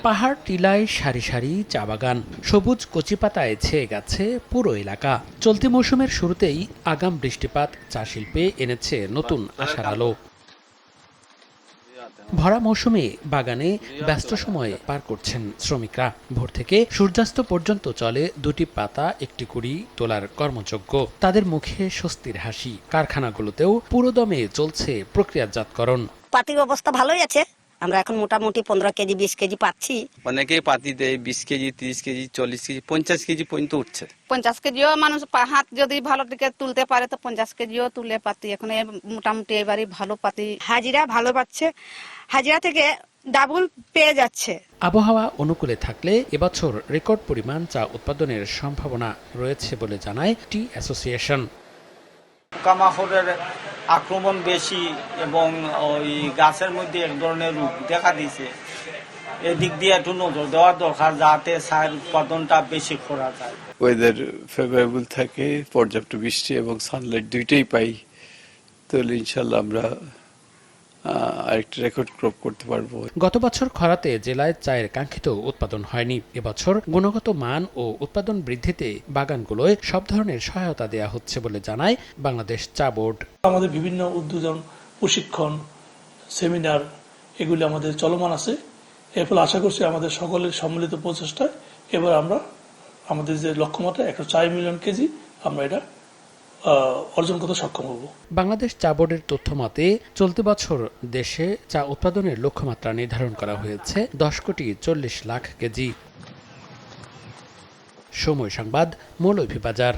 পাহাড় টিলায় সারি সারি চা বাগান, সবুজ কচিপাতায় ছেয়ে গেছে পুরো এলাকা। চলতি মৌসুমের শুরুতেই আগাম বৃষ্টিপাত চা শিল্পে এনেছে নতুন আশার আলো। ভরা মৌসুমে বাগানে ব্যস্ত সময় পার করছেন শ্রমিকরা। ভোর থেকে সূর্যাস্ত পর্যন্ত চলে দুটি পাতা একটি কুড়ি তোলার কর্মযজ্ঞ। তাদের মুখে স্বস্তির হাসি। কারখানাগুলোতেও পুরোদমে চলছে প্রক্রিয়াজাতকরণ। পাতির অবস্থা ভালোই আছে। আমরা এখন মোটামুটি 15 কেজি 20 কেজি পাচ্ছি। অনেকেই পাতি দেয় 20 কেজি 30 কেজি 40 কেজি 50 কেজি পর্যন্ত উঠছে। 50 কেজিও মানুষ হাত যদি ভালো দিকে তুলতে পারে তো 50 কেজিও তুলে পাতি এখন মোটামুটি এবারই ভালো পাতি। হাজিরা ভালো পাচ্ছে, হাজিরা থেকে ডাবল পেয়ে যাচ্ছে। আবহাওয়া অনুকূলে থাকলে এবছর রেকর্ড পরিমাণ চা উৎপাদনের সম্ভাবনা রয়েছে বলে জানায় টি অ্যাসোসিয়েশন। পোকামাকড়ের আক্রমণ বেশি এবং ওই গাছের মধ্যে এক ধরনের রোগ দেখা দিয়েছে। এদিক দিয়ে একটু নজর দেওয়ার দরকার, যাতে চায়ের উৎপাদনটা বেশি করা যায়। ওয়েদার ফেভারেবল থাকে, পর্যাপ্ত বৃষ্টি এবং সানলাইট দুইটাই পাই, তাহলে ইনশাল্লাহ আমরা আরেকটা রেকর্ড ক্রপ করতে পারবো। গত বছর খরাতে জেলায় চায়ের কাঙ্ক্ষিত উৎপাদন হয়নি। এবছর গুণগত মান ও উৎপাদন বৃদ্ধিতে বাগানগুলোয় সব ধরনের সহায়তা দেওয়া হচ্ছে বলে জানায় বাংলাদেশ চা বোর্ড। আমাদের বিভিন্ন উদ্বোধন, প্রশিক্ষণ, সেমিনার এগুলি আমাদের চলমান আছে। এর ফলে আশা করছি আমাদের সকলের সম্মিলিত প্রচেষ্টায় এবার আমরা আমাদের যে লক্ষ্যমাত্রা 104 মিলিয়ন কেজি আমরা এটা অর্জন করতে সক্ষম হব। বাংলাদেশ চা বোর্ডের তথ্য মতে চলতি বছর দেশে চা উৎপাদনের লক্ষ্যমাত্রা নির্ধারণ করা হয়েছে 10 কোটি 40 লাখ কেজি। সময় সংবাদ, মৌলভীবাজার।